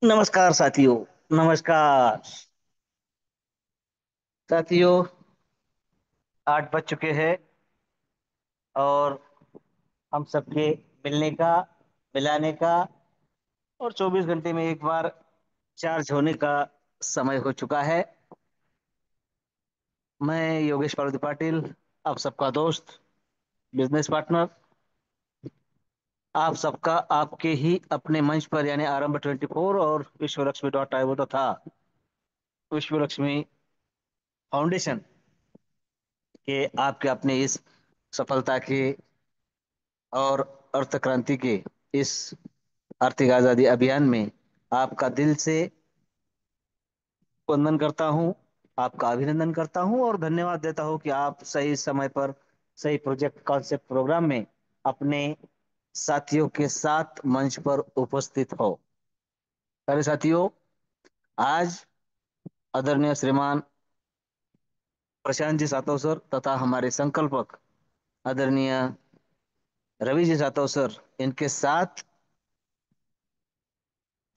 नमस्कार साथियों। नमस्कार साथियों। 8 बज चुके हैं और हम सबके मिलने का, मिलाने का और 24 घंटे में एक बार चार्ज होने का समय हो चुका है। मैं योगेश पार्वती पाटिल, आप सबका दोस्त, बिजनेस पार्टनर, आप सबका आपके ही अपने मंच पर यानी आरंभ 24 और विश्वलक्ष्मी तथा विश्व लक्ष्मी फाउंडेशन के आपके अपने इस सफलता के और अर्थ क्रांति के इस आर्थिक आजादी अभियान में आपका दिल से वंदन करता हूं, आपका अभिनंदन करता हूं और धन्यवाद देता हूं कि आप सही समय पर सही प्रोजेक्ट कॉन्सेप्ट प्रोग्राम में अपने साथियों के साथ मंच पर उपस्थित हो। अरे साथियों, आज आदरणीय श्रीमान प्रशांत जी सातव सर तथा हमारे संकल्पक आदरणीय रवि जी सातव सर, इनके साथ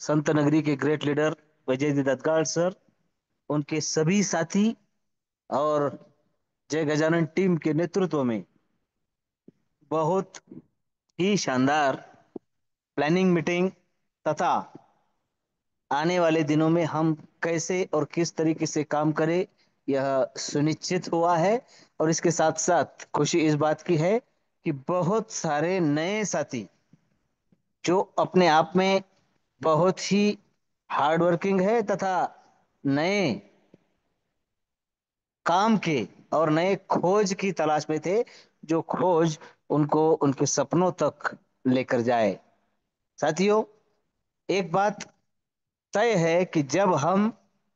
संत नगरी के great leader Vijay ji दत्तगाड़ sir, उनके सभी साथी और जय गजानन टीम के नेतृत्व में बहुत ही शानदार प्लानिंग मीटिंग तथा आने वाले दिनों में हम कैसे और किस तरीके से काम करें, यह सुनिश्चित हुआ है। और इसके साथ साथ खुशी इस बात की है कि बहुत सारे नए साथी जो अपने आप में बहुत ही हार्ड वर्किंग है तथा नए काम के और नए खोज की तलाश में थे, जो खोज उनको उनके सपनों तक लेकर जाए। साथियों, एक बात तय है कि जब हम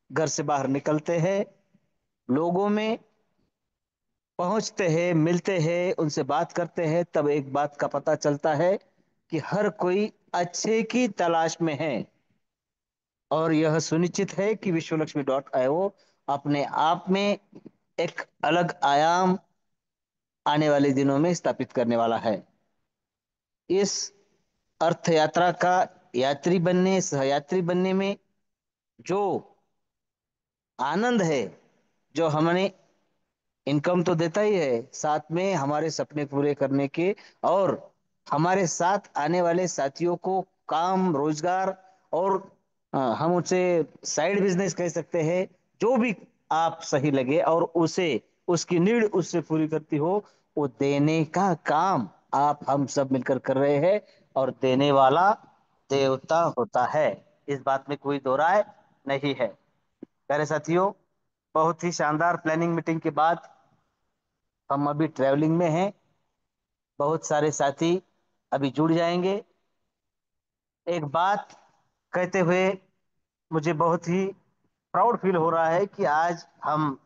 घर से बाहर निकलते हैं, लोगों में पहुंचते हैं, मिलते हैं, उनसे बात करते हैं, तब एक बात का पता चलता है कि हर कोई अच्छे की तलाश में है। और यह सुनिश्चित है कि विश्वलक्ष्मी अपने आप में एक अलग आयाम आने वाले दिनों में स्थापित करने वाला है। इस अर्थ यात्रा का यात्री बनने, सहयात्री बनने में जो आनंद है, जो हमने इनकम तो देता ही है, साथ में हमारे सपने पूरे करने के और हमारे साथ आने वाले साथियों को काम, रोजगार और हम उसे साइड बिजनेस कह सकते हैं, जो भी आप सही लगे और उसे उसकी नीड उससे पूरी करती हो, वो देने का काम आप हम सब मिलकर कर रहे हैं। और देने वाला देवता होता है, इस बात में कोई दो राय नहीं है। प्यारे साथियों, बहुत ही शानदार प्लानिंग मीटिंग के बाद हम अभी ट्रैवलिंग में हैं। बहुत सारे साथी अभी जुड़ जाएंगे। एक बात कहते हुए मुझे बहुत ही प्राउड फील हो रहा है कि आज हम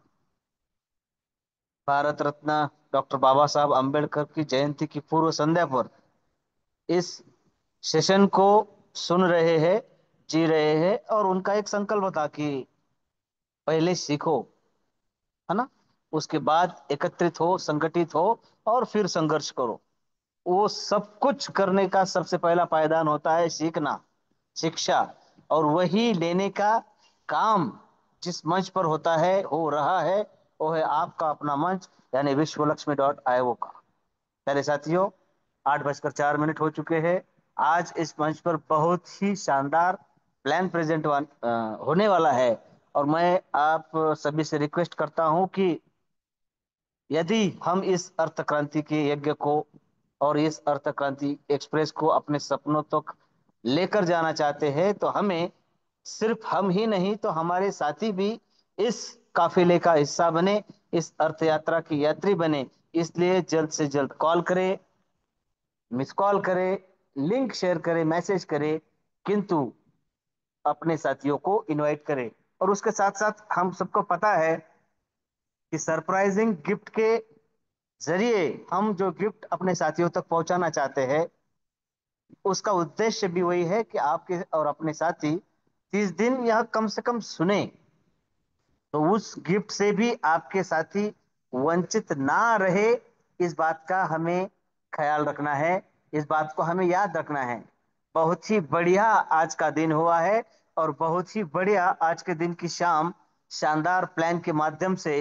भारत रत्न डॉक्टर बाबा साहब अम्बेडकर की जयंती की पूर्व संध्या पर इस सेशन को सुन रहे हैं, जी रहे हैं। और उनका एक संकल्प था कि पहले सीखो, है ना, उसके बाद एकत्रित हो, संगठित हो और फिर संघर्ष करो। वो सब कुछ करने का सबसे पहला पायदान होता है सीखना, शिक्षा। और वही लेने का काम जिस मंच पर होता है, हो रहा है, वो है आपका अपना मंच यानी विश्वलक्ष्मी का। प्यारे साथियों, 8 बजकर 4 मिनट हो चुके हैं। आज इस मंच पर बहुत ही शानदार प्लान प्रेजेंट होने वाला है। और मैं आप सभी से रिक्वेस्ट करता हूं कि यदि हम इस अर्थ क्रांति के यज्ञ को और इस अर्थ क्रांति एक्सप्रेस को अपने सपनों तक लेकर जाना चाहते हैं, तो हमें सिर्फ हम ही नहीं तो हमारे साथी भी इस काफिले का हिस्सा बने, इस अर्थ यात्रा की यात्री बने। इसलिए जल्द से जल्द कॉल करें, मिस कॉल करें, लिंक शेयर करें, मैसेज करें, किंतु अपने साथियों को इनवाइट करें। और उसके साथ साथ हम सबको पता है कि सरप्राइजिंग गिफ्ट के जरिए हम जो गिफ्ट अपने साथियों तक पहुंचाना चाहते हैं, उसका उद्देश्य भी वही है कि आपके और अपने साथी 30 दिन यह कम से कम सुने, तो उस गिफ्ट से भी आपके साथी वंचित ना रहे। इस बात का हमें ख्याल रखना है, इस बात को हमें याद रखना है। बहुत ही बढ़िया आज का दिन हुआ है और बहुत ही बढ़िया आज के दिन की शाम शानदार प्लान के माध्यम से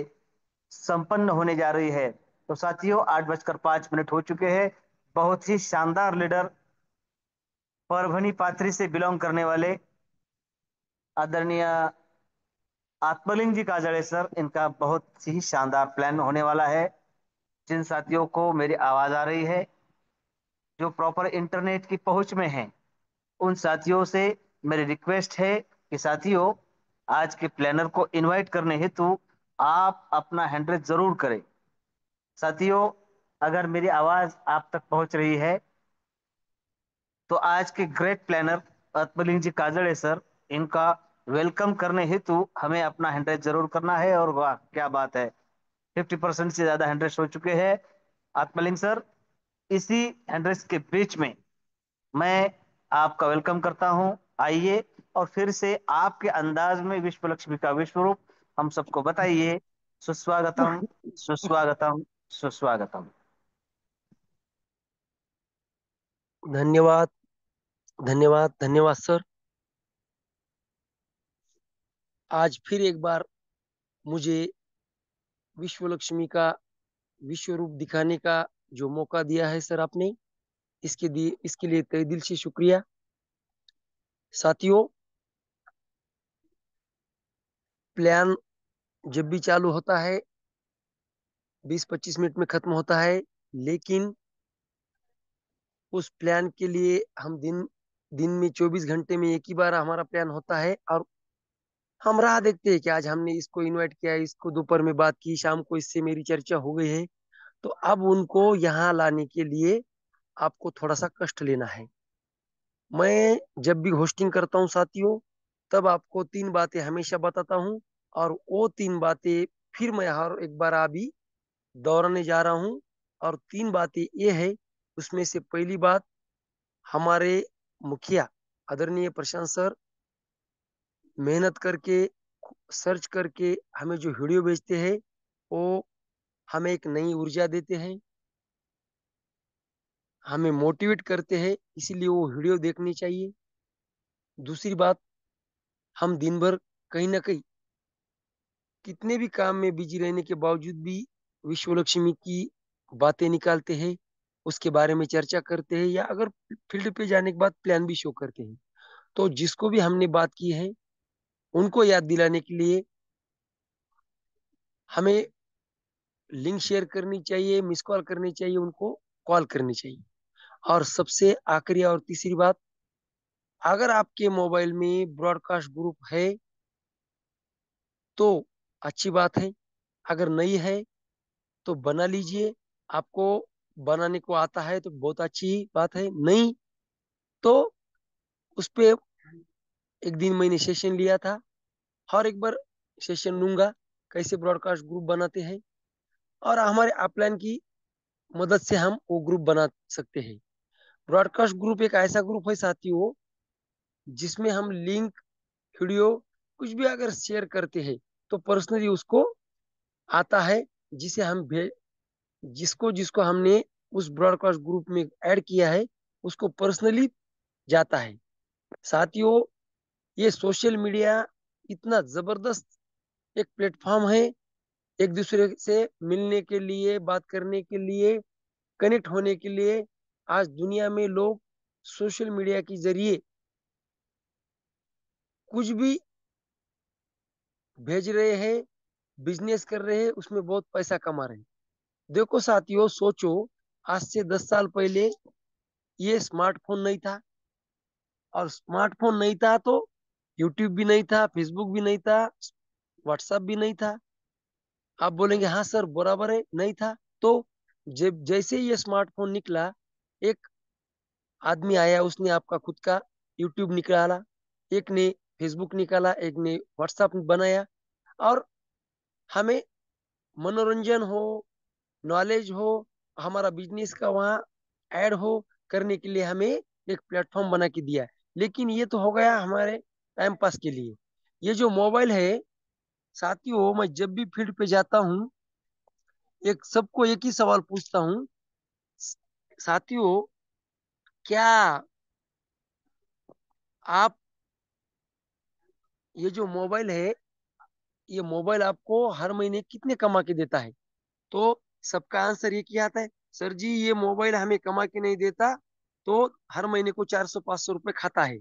संपन्न होने जा रही है। तो साथियों, 8:05 हो चुके हैं। बहुत ही शानदार लीडर, परभनी पाथरी से बिलोंग करने वाले आदरणीय आत्मलिंग जी काजड़े सर, इनका बहुत ही शानदार प्लान होने वाला है। जिन साथियों को मेरी आवाज आ रही है, जो प्रॉपर इंटरनेट की पहुंच में हैं, उन साथियों से मेरी रिक्वेस्ट है कि साथियों, आज के प्लानर को इनवाइट करने हेतु आप अपना हैंड रेज जरूर करें। साथियों, अगर मेरी आवाज आप तक पहुंच रही है तो आज के ग्रेट प्लानर आत्मलिंग जी काजड़े सर, इनका वेलकम करने हेतु हमें अपना हैंड रेज जरूर करना है। और वाह क्या बात है, 50% से ज्यादा हैंड रेज हो चुके हैं। आत्मलिंग सर, इसी हैंड रेज के बीच में मैं आपका वेलकम करता हूं। आइए और फिर से आपके अंदाज में विश्व लक्ष्मी का विश्व रूप हम सबको बताइए। सुस्वागतम, सुस्वागतम, सुस्वागतम। धन्यवाद। धन्यवाद। धन्यवाद सर। आज फिर एक बार मुझे विश्व लक्ष्मी का विश्व रूप दिखाने का जो मौका दिया है सर आपने, इसके लिए तहे दिल से शुक्रिया। साथियों, प्लान जब भी चालू होता है 20-25 मिनट में खत्म होता है, लेकिन उस प्लान के लिए हम दिन दिन में 24 घंटे में एक ही बार हमारा प्लान होता है। और हम राह देखते हैं कि आज हमने इसको इनवाइट किया, इसको दोपहर में बात की, शाम को इससे मेरी चर्चा हो गई है। तो अब उनको यहाँ लाने के लिए आपको थोड़ा सा कष्ट लेना है। मैं जब भी होस्टिंग करता हूँ साथियों, तब आपको 3 बातें हमेशा बताता हूँ, और वो 3 बातें फिर मैं हर एक बार अभी दोहराने जा रहा हूँ। और 3 बातें ये है, उसमें से पहली बात, हमारे मुखिया आदरणीय प्रशांत सर मेहनत करके सर्च करके हमें जो वीडियो भेजते हैं, वो हमें एक नई ऊर्जा देते हैं, हमें मोटिवेट करते हैं, इसीलिए वो वीडियो देखनी चाहिए। दूसरी बात, हम दिन भर कहीं ना कहीं कितने भी काम में बिजी रहने के बावजूद भी विश्व लक्ष्मी की बातें निकालते हैं, उसके बारे में चर्चा करते हैं, या अगर फील्ड पे जाने के बाद प्लान भी शो करते हैं। तो जिसको भी हमने बात की है, उनको याद दिलाने के लिए हमें लिंक शेयर करनी चाहिए, मिस कॉल करनी चाहिए, उनको कॉल करनी चाहिए। और सबसे आखिरी और तीसरी बात, अगर आपके मोबाइल में ब्रॉडकास्ट ग्रुप है तो अच्छी बात है, अगर नहीं है तो बना लीजिए। आपको बनाने को आता है तो बहुत अच्छी बात है, नहीं तो उस पे एक दिन मैंने सेशन लिया था, और एक बार सेशन लूंगा कैसे ब्रॉडकास्ट ग्रुप बनाते हैं, और हमारे अपलाइन की मदद से हम वो ग्रुप बना सकते हैं। ब्रॉडकास्ट ग्रुप एक ऐसा ग्रुप है साथियों, जिसमें हम लिंक, वीडियो, कुछ भी अगर शेयर करते हैं तो पर्सनली उसको आता है, जिसे हम जिसको जिसको हमने उस ब्रॉडकास्ट ग्रुप में ऐड किया है, उसको पर्सनली जाता है। साथियों, ये सोशल मीडिया इतना जबरदस्त एक प्लेटफॉर्म है, एक दूसरे से मिलने के लिए, बात करने के लिए, कनेक्ट होने के लिए। आज दुनिया में लोग सोशल मीडिया के जरिए कुछ भी भेज रहे हैं, बिजनेस कर रहे हैं, उसमें बहुत पैसा कमा रहे हैं। देखो साथियों, सोचो, आज से 10 साल पहले ये स्मार्टफोन नहीं था, और स्मार्टफोन नहीं था तो यूट्यूब भी नहीं था, फेसबुक भी नहीं था, व्हाट्सएप भी नहीं था। आप बोलेंगे हाँ सर बराबर है, नहीं था। तो जब जैसे ये स्मार्टफोन निकला, एक आदमी आया, उसने आपका खुद का यूट्यूब निकाला, एक ने फेसबुक निकाला, एक ने व्हाट्सएप बनाया, और हमें मनोरंजन हो, नॉलेज हो, हमारा बिजनेस का वहाँ ऐड हो करने के लिए हमें एक प्लेटफॉर्म बना के दिया है। लेकिन ये तो हो गया हमारे टाइम पास के लिए। ये जो मोबाइल है साथियों, मैं जब भी फील्ड पे जाता हूँ, एक सबको एक ही सवाल पूछता हूँ, साथियों, क्या आप ये जो मोबाइल है, ये मोबाइल आपको हर महीने कितने कमा के देता है? तो सबका आंसर ये किया आता है, सर जी ये मोबाइल हमें कमा के नहीं देता, तो हर महीने को 400-500 रुपए खाता है।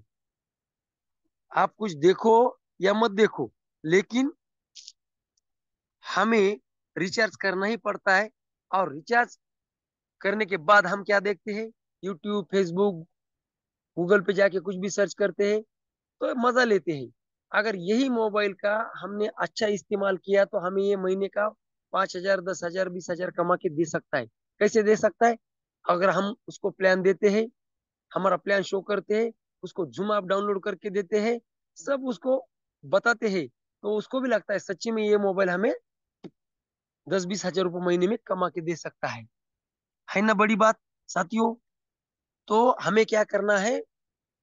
आप कुछ देखो या मत देखो, लेकिन हमें रिचार्ज करना ही पड़ता है। और रिचार्ज करने के बाद हम क्या देखते हैं? यूट्यूब, फेसबुक, गूगल पे जाके कुछ भी सर्च करते हैं, तो मजा लेते हैं। अगर यही मोबाइल का हमने अच्छा इस्तेमाल किया तो हमें ये महीने का 5,000, 10,000, 20,000 कमा के दे सकता है। कैसे दे सकता है? अगर हम उसको प्लान देते हैं, हमारा प्लान शो करते हैं, उसको जूम ऐप डाउनलोड करके देते हैं, सब उसको बताते हैं, तो उसको भी लगता है सच्ची में ये मोबाइल हमें 10-20 हजार रुपये महीने में कमा के दे सकता है ना? बड़ी बात साथियों। तो हमें क्या करना है?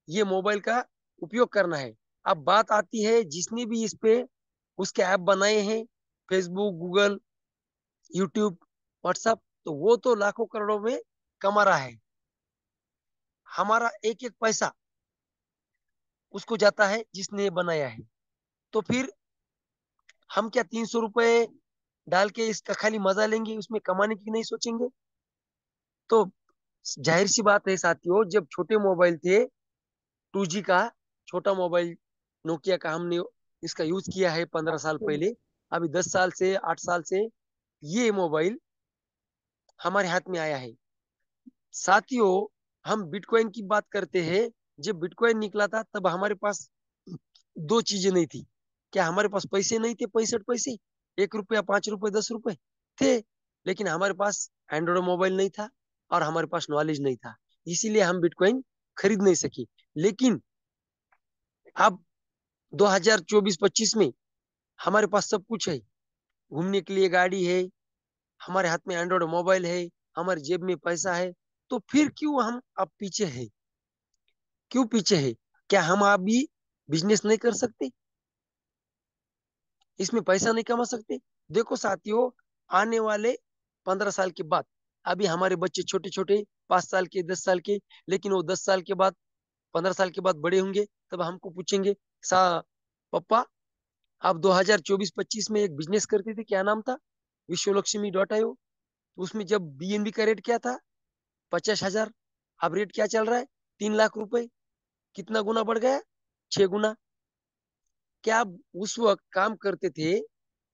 ये मोबाइल का उपयोग करना है। अब बात आती है, जिसने भी इस पे उसके ऐप बनाए हैं, फेसबुक, गूगल, यूट्यूब, व्हाट्सएप, तो वो तो लाखों करोड़ों में कमा रहा है। हमारा एक एक पैसा उसको जाता है जिसने ये बनाया है। तो फिर हम क्या 300 रुपए डाल के इसका खाली मजा लेंगे, उसमें कमाने की नहीं सोचेंगे? तो जाहिर सी बात है साथियों, जब छोटे मोबाइल थे, 2G का छोटा मोबाइल, नोकिया का, हमने इसका यूज किया है 15 साल पहले। अभी 10 साल से, 8 साल से ये मोबाइल हमारे हाथ में आया है। साथियों, हम बिटकॉइन की बात करते हैं। जब बिटकॉइन निकला था तब हमारे पास दो चीजें नहीं थी। क्या हमारे पास पैसे नहीं थे? 65 पैसे, 1 रुपया, 5 रुपए, 10 रुपए थे, लेकिन हमारे पास एंड्रॉइड मोबाइल नहीं था और हमारे पास नॉलेज नहीं था, इसीलिए हम बिटकॉइन खरीद नहीं सके। लेकिन अब 2024-25 में हमारे पास सब कुछ है। घूमने के लिए गाड़ी है, हमारे हाथ में एंड्रॉइड मोबाइल है, हमारे जेब में पैसा है। तो फिर क्यों हम अब पीछे है? क्यों पीछे है? क्या हम अभी बिजनेस नहीं कर सकते? इसमें पैसा नहीं कमा सकते? देखो साथियों, आने वाले 15 साल के बाद, अभी हमारे बच्चे छोटे छोटे, 5 साल के, 10 साल के, लेकिन वो 10 साल के बाद, 15 साल के बाद बड़े होंगे, तब हमको पूछेंगे, सा पप्पा आप 2024-25 में एक बिजनेस करते थे, क्या नाम था? विश्वलक्ष्मी.io। उसमें जब बीएनबी का रेट क्या था? 50,000। अब रेट क्या चल रहा है? 3 लाख रुपए। कितना गुना बढ़ गया? 6 गुना। क्या आप उस वक्त काम करते थे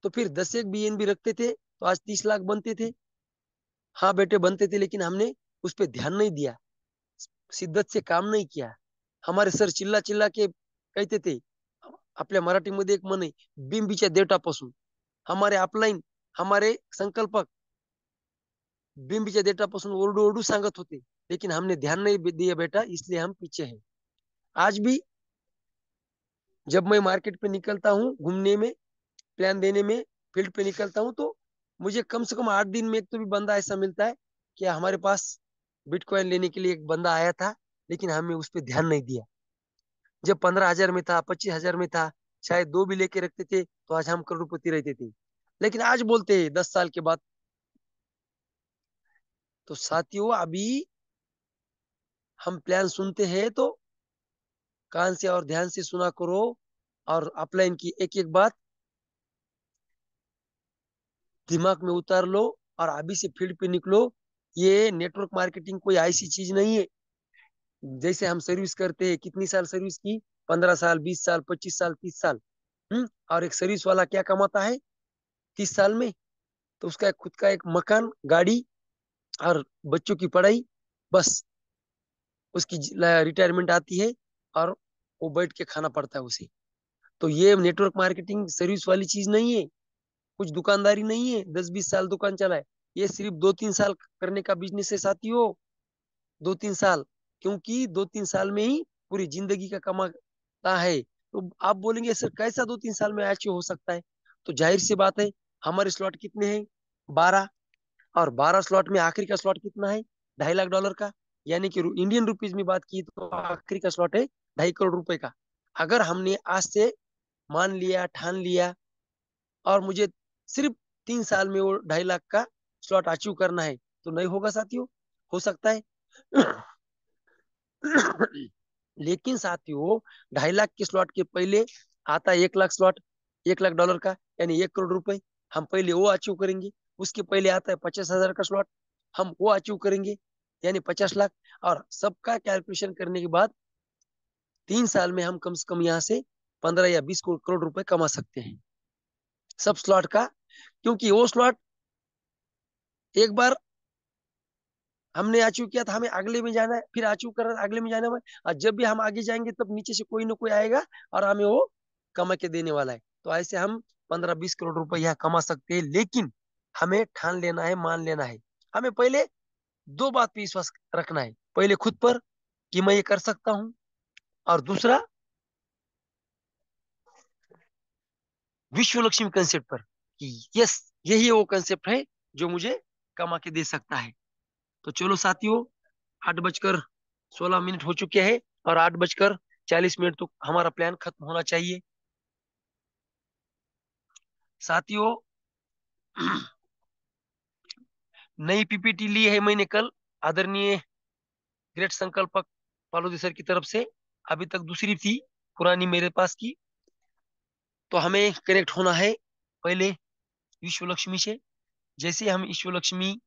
तो फिर 10 एक बीएनबी रखते थे तो आज 30 लाख बनते थे? हाँ बेटे बनते थे, लेकिन हमने उस पर ध्यान नहीं दिया, शिद्दत से काम नहीं किया। हमारे सर चिल्ला चिल्ला के कहते थे, आपल्या मराठीमध्ये एक म्हण आहे, बिंबीच्या देठापासून. हमारे अपलाइन, हमारे संकल्पक बिंबीच्या देठापासून ओरडू ओरडू सांगत होते, लेकिन हमने ध्यान नहीं दिया बेटा, इसलिए हम पीछे हैं। आज भी जब मैं मार्केट पे निकलता हूँ घूमने में, प्लान देने में, फील्ड पे निकलता हूँ, तो मुझे कम से कम 8 दिन में एक तो भी बंदा ऐसा मिलता है कि हमारे पास बिटकॉइन लेने के लिए एक बंदा आया था, लेकिन हमें उस पर ध्यान नहीं दिया। जब 15 हजार में था, 25 हजार में था, शायद दो भी लेके रखते थे तो आज हम करोड़पति रहते थे। लेकिन आज बोलते हैं 10 साल के बाद। तो साथियों, अभी हम प्लान सुनते हैं तो कान से और ध्यान से सुना करो, और अपलाइन की एक एक बात दिमाग में उतार लो, और अभी से फील्ड पे निकलो। ये नेटवर्क मार्केटिंग कोई ऐसी चीज नहीं है। जैसे हम सर्विस करते हैं, कितनी साल सर्विस की? 15 साल, 20 साल, 25 साल, 30 साल। और एक सर्विस वाला क्या कमाता है 30 साल में? तो उसका खुद का एक मकान, गाड़ी और बच्चों की पढ़ाई, बस। उसकी रिटायरमेंट आती है और वो बैठ के खाना पड़ता है उसे। तो ये नेटवर्क मार्केटिंग सर्विस वाली चीज नहीं है, कुछ दुकानदारी नहीं है 10-20 साल दुकान चलाए। ये सिर्फ 2-3 साल करने का बिजनेस है साथियों। 2-3 साल, क्योंकि 2-3 साल में ही पूरी जिंदगी का कमाता है। तो आप बोलेंगे सर कैसा 2-3 साल में अचीव हो सकता है? तो जाहिर सी बात है, हमारे स्लॉट कितने हैं? 12। और 12 स्लॉट में आखिरी का स्लॉट कितना है? $2.5 लाख का। यानी कि इंडियन रुपीज में बात की तो आखिरी का स्लॉट है 2.5 करोड़ रुपए का। अगर हमने आज से मान लिया, ठान लिया, और मुझे सिर्फ 3 साल में वो 2.5 लाख का स्लॉट अचीव करना है, तो नहीं होगा साथियों? हो सकता है। लेकिन साथियों, 2.5 लाख के स्लॉट के पहले आता है 1 लाख स्लॉट, $1 लाख का, यानी 1 करोड़ रुपए। हम पहले वो अचीव करेंगे। उसके पहले आता है 50,000 का स्लॉट, हम वो अचीव करेंगे, यानी 50 लाख। और सबका कैलकुलेशन करने के बाद 3 साल में हम कम से कम यहाँ से 15 या 20 करोड़ रुपए कमा सकते हैं, सब स्लॉट का। क्योंकि वो स्लॉट एक बार हमने अचीव किया था, हमें अगले में जाना है, फिर अचीव कर रहा है, अगले में जाना है। और जब भी हम आगे जाएंगे तब नीचे से कोई ना कोई आएगा और हमें वो कमा के देने वाला है। तो ऐसे हम 15-20 करोड़ रुपए यहाँ कमा सकते हैं। लेकिन हमें ठान लेना है, मान लेना है। हमें पहले दो बात पे विश्वास रखना है, पहले खुद पर कि मैं ये कर सकता हूँ, और दूसरा विश्व लक्ष्मी कंसेप्ट पर कि यस, यही वो कंसेप्ट है जो मुझे कमा के दे सकता है। तो चलो साथियों, 8:16 हो चुके हैं, और 8:40 तो हमारा प्लान खत्म होना चाहिए। साथियों, नई पीपीटी ली है मैंने कल, आदरणीय ग्रेट संकल्पक पालोदी सर की तरफ से। अभी तक दूसरी थी पुरानी मेरे पास की। तो हमें कनेक्ट होना है पहले विश्व लक्ष्मी से। जैसे हम विश्व लक्ष्मी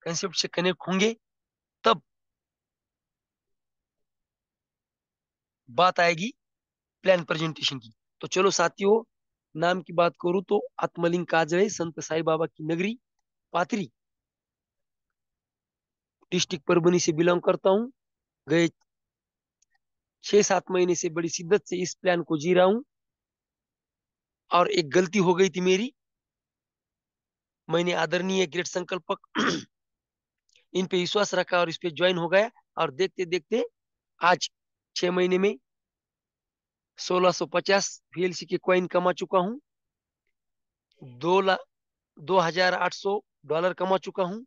कंसेप्ट से कनेक्ट होंगे, तब बात आएगी प्लान प्रेजेंटेशन की। तो चलो साथियों, नाम की बात करूं तो आत्मलिंग काजळे, संत साई बाबा की नगरी, पाथरी, डिस्ट्रिक्ट परभनी से बिलोंग करता हूँ। गए 6-7 महीने से बड़ी शिद्दत से इस प्लान को जी रहा हूँ। और एक गलती हो गई थी मेरी, मैंने आदरणीय ग्रेट संकल्पक इन पे विश्वास रखा और इस पे ज्वाइन हो गया। और देखते देखते आज 6 महीने में 1650 VLC के कॉइन कमा चुका हूँ, 2,0800 डॉलर कमा चुका हूँ।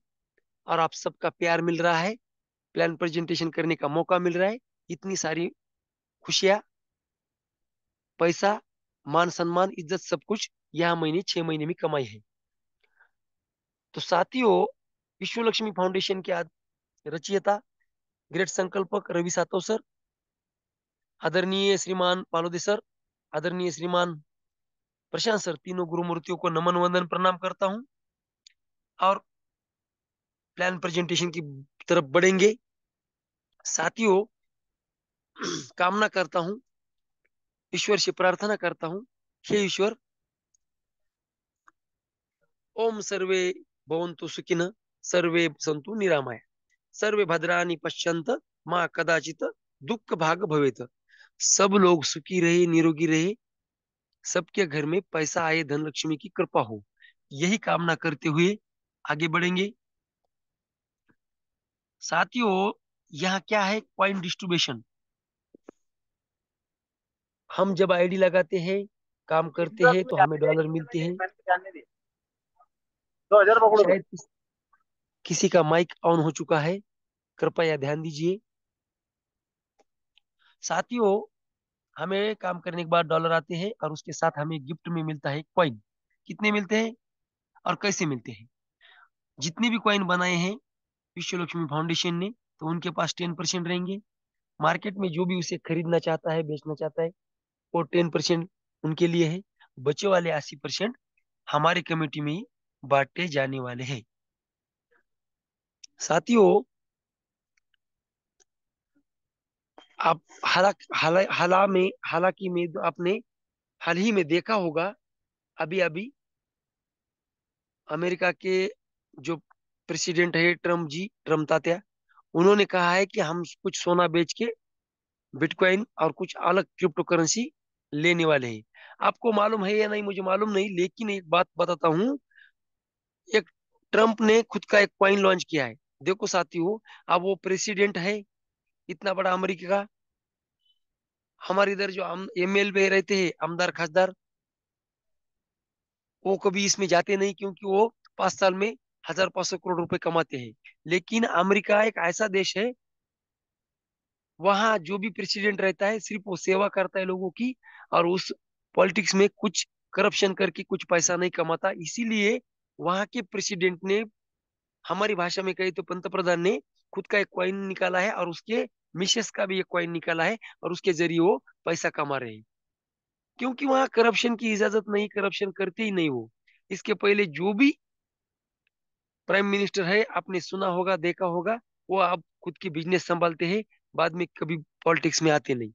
और आप सबका प्यार मिल रहा है, प्लान प्रेजेंटेशन करने का मौका मिल रहा है, इतनी सारी खुशियां, पैसा, मान सम्मान, इज्जत, सब कुछ यहाँ मैंने 6 महीने में कमाई है। तो साथियों, विश्व लक्ष्मी फाउंडेशन के रचयिता ग्रेट संकल्पक रवि सातव सर, आदरणीय श्रीमान पालोदे सर, आदरणीय श्रीमान प्रशांत सर, तीनों गुरु मूर्तियों को नमन वंदन प्रणाम करता हूँ। और प्लान प्रेजेंटेशन की तरफ बढ़ेंगे। साथियों, कामना करता हूँ, ईश्वर से प्रार्थना करता हूँ, हे ईश्वर, ओम सर्वे भवन्तु सुखिनः, सर्वे सन्तु निरामया, सर्वे भद्राणि पश्यन्तु मां कदाचित दुख भाग भवेत। सब लोग सुखी रहे, निरोगी रहे, सबके घर में पैसा आए, धन लक्ष्मी की कृपा हो, यही कामना करते हुए आगे बढ़ेंगे। साथियों, यहाँ क्या है, कॉइन डिस्ट्रीब्यूशन। हम जब आईडी लगाते हैं, काम करते हैं, तो हमें डॉलर मिलते हैं। 2,000 पकड़ो तो। शायद किसी का माइक ऑन हो चुका है, कृपया ध्यान दीजिए। साथियों, हमें काम करने के बाद डॉलर आते हैं, और उसके साथ हमें गिफ्ट में मिलता है कॉइन। कितने मिलते हैं और कैसे मिलते हैं? जितने भी कॉइन बनाए हैं विश्व लक्ष्मी फाउंडेशन ने, तो उनके पास 10% रहेंगे। मार्केट में जो भी उसे खरीदना चाहता है, बेचना चाहता है, वो 10% उनके लिए है। बचे वाले 80% हमारे कमेटी में ही बांटे जाने वाले हैं। साथियों, आप हालांकि में आपने हाल ही में देखा होगा, अभी अभी अमेरिका के जो प्रेसिडेंट है ट्रम्प जी, ट्रम्प तात्या, उन्होंने कहा है कि हम कुछ सोना बेच के बिटकॉइन और कुछ अलग क्रिप्टो करेंसी लेने वाले हैं। आपको मालूम है या नहीं मुझे मालूम नहीं, लेकिन एक बात बताता हूँ, एक ट्रम्प ने खुद का एक कॉइन लॉन्च किया है। देखो साथियों, अब वो प्रेसिडेंट है इतना बड़ा अमेरिका का, हमारे इधर जो MLA रहते हैं, आमदार खासदार, वो कभी इसमें जाते नहीं, क्योंकि वो 5 साल में 1,500 करोड़ रुपए कमाते हैं। लेकिन अमेरिका एक ऐसा देश है, वहां जो भी प्रेसिडेंट रहता है सिर्फ वो सेवा करता है लोगों की, और उस पॉलिटिक्स में कुछ करप्शन करके कुछ पैसा नहीं कमाता। इसीलिए वहां के प्रेसिडेंट ने, हमारी भाषा में कहे तो पंतप्रधान ने, खुद का एक कॉइन निकाला है, और उसके मिसेस का भी एक कॉइन निकाला है, और उसके जरिए वो पैसा कमा रहे हैं। क्योंकि वहां करप्शन की इजाजत नहीं, करप्शन करते ही नहीं वो। इसके पहले जो भी प्राइम मिनिस्टर है, आपने सुना होगा, देखा होगा, वो अब खुद की बिजनेस संभालते हैं, बाद में कभी पॉलिटिक्स में आते नहीं।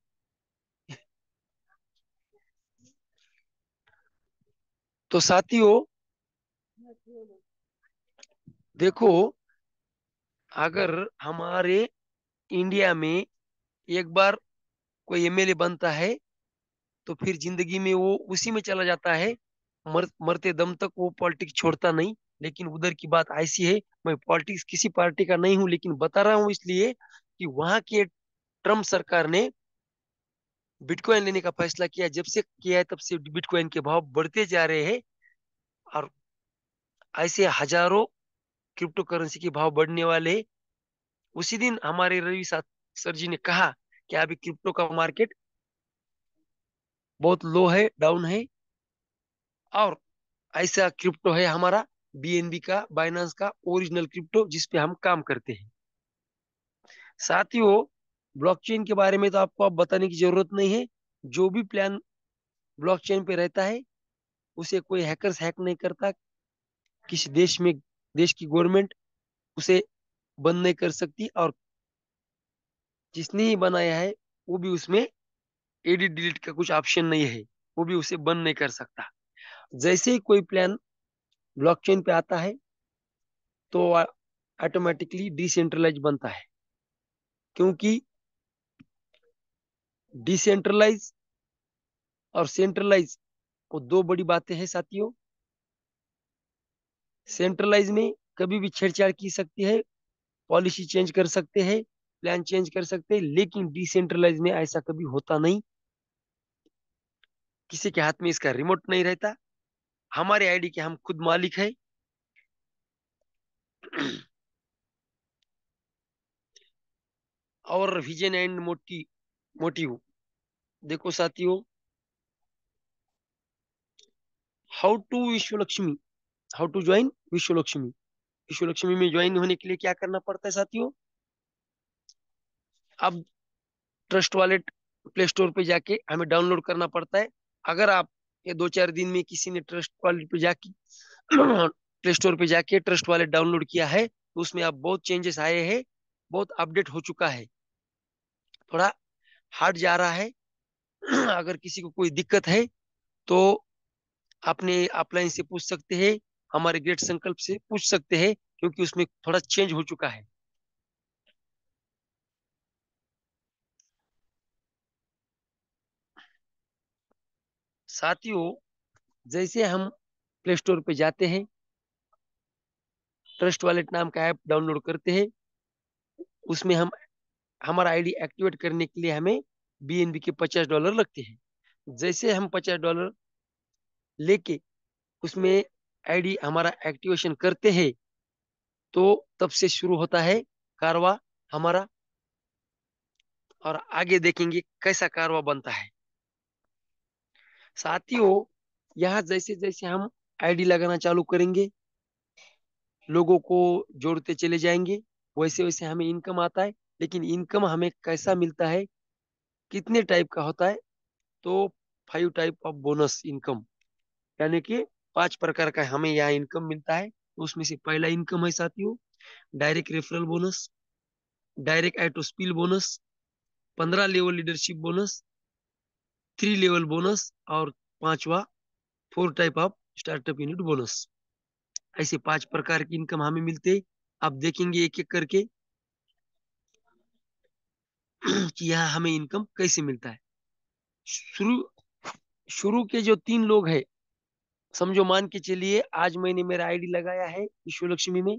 तो साथियों, देखो, अगर हमारे इंडिया में एक बार कोई एमएलए बनता है, तो फिर जिंदगी में वो उसी में चला जाता है। मरते दम तक वो पॉलिटिक्स छोड़ता नहीं। लेकिन उधर की बात ऐसी है, मैं पॉलिटिक्स किसी पार्टी का नहीं हूं, लेकिन बता रहा हूं इसलिए कि वहां के ट्रम्प सरकार ने बिटकॉइन लेने का फैसला किया। जब से किया है तब से बिटकॉइन के भाव बढ़ते जा रहे हैं। और ऐसे हजारों क्रिप्टो करेंसी के भाव बढ़ने वाले हैं। उसी दिन हमारे रवि सर जी ने कहा कि अभी क्रिप्टो का मार्केट बहुत लो है, डाउन है। और ऐसा क्रिप्टो है हमारा बीएनबी का, बाइनांस का ओरिजिनल क्रिप्टो, जिस पे हम काम करते हैं। साथियों, ब्लॉकचेन के बारे में तो आपको अब बताने की जरूरत नहीं है। जो भी प्लान ब्लॉकचेन पे रहता है, उसे कोई हैकर्स हैक नहीं करता। किसी देश में, देश की गवर्नमेंट उसे बंद नहीं कर सकती। और जिसने ही बनाया है, वो भी उसमें एडिट डिलीट का कुछ ऑप्शन नहीं है, वो भी उसे बंद नहीं कर सकता। जैसे ही कोई प्लान ब्लॉकचेन पे आता है, तो ऑटोमेटिकली डिसेंट्रलाइज बनता है। क्योंकि डिसेंट्रलाइज और सेंट्रलाइज, वो दो बड़ी बातें हैं साथियों। सेंट्रलाइज में कभी भी छेड़छाड़ की सकती है, पॉलिसी चेंज कर सकते हैं, प्लान चेंज कर सकते हैं। लेकिन डिसेंट्रलाइज में ऐसा कभी होता नहीं। किसी के हाथ में इसका रिमोट नहीं रहता। हमारे आईडी के हम खुद मालिक है। और विजन एंड मोटिव, देखो साथियों, हाउ टू विश्व लक्ष्मी, हाउ टू ज्वाइन विश्व लक्ष्मी। विश्व लक्ष्मी में ज्वाइन होने के लिए क्या करना पड़ता है साथियों? अब ट्रस्ट वॉलेट प्ले स्टोर पे जाके हमें डाउनलोड करना पड़ता है। अगर आप ये 2-4 दिन में किसी ने ट्रस्ट वॉलेट पे जाके प्ले स्टोर पे जाके ट्रस्ट वॉलेट डाउनलोड किया है, तो उसमें अब बहुत चेंजेस आए हैं, बहुत अपडेट हो चुका है, थोड़ा हार्ड जा रहा है। अगर किसी को कोई दिक्कत है, तो अपने अपलाइन से पूछ सकते हैं, हमारे ग्रेट संकल्प से पूछ सकते हैं, क्योंकि उसमें थोड़ा चेंज हो चुका है। साथियों, जैसे हम प्ले स्टोर पे जाते हैं, ट्रस्ट वॉलेट नाम का ऐप डाउनलोड करते हैं, उसमें हम हमारा आईडी एक्टिवेट करने के लिए हमें बीएनबी के $50 लगते हैं। जैसे हम $50 लेके उसमें आईडी हमारा एक्टिवेशन करते हैं, तो तब से शुरू होता है कारवा हमारा। और आगे देखेंगे कैसा कारवा बनता है। साथियों, यहाँ जैसे जैसे हम आईडी लगाना चालू करेंगे, लोगों को जोड़ते चले जाएंगे, वैसे वैसे हमें इनकम आता है। लेकिन इनकम हमें कैसा मिलता है, कितने टाइप का होता है? तो 5 टाइप ऑफ बोनस इनकम, यानी कि 5 प्रकार का हमें यहाँ इनकम मिलता है। तो उसमें से पहला इनकम है साथियों, direct referral bonus, direct auto spill bonus, 15 level leadership bonus, 3 level bonus, और पांचवा 4 type of startup unit bonus. ऐसे 5 प्रकार की इनकम हमें मिलते। अब देखेंगे एक एक करके कि यहाँ हमें इनकम कैसे मिलता है। शुरू शुरू के जो 3 लोग हैं, समझो, मान के चलिए आज मैंने मेरा आईडी लगाया है विश्व लक्ष्मी में,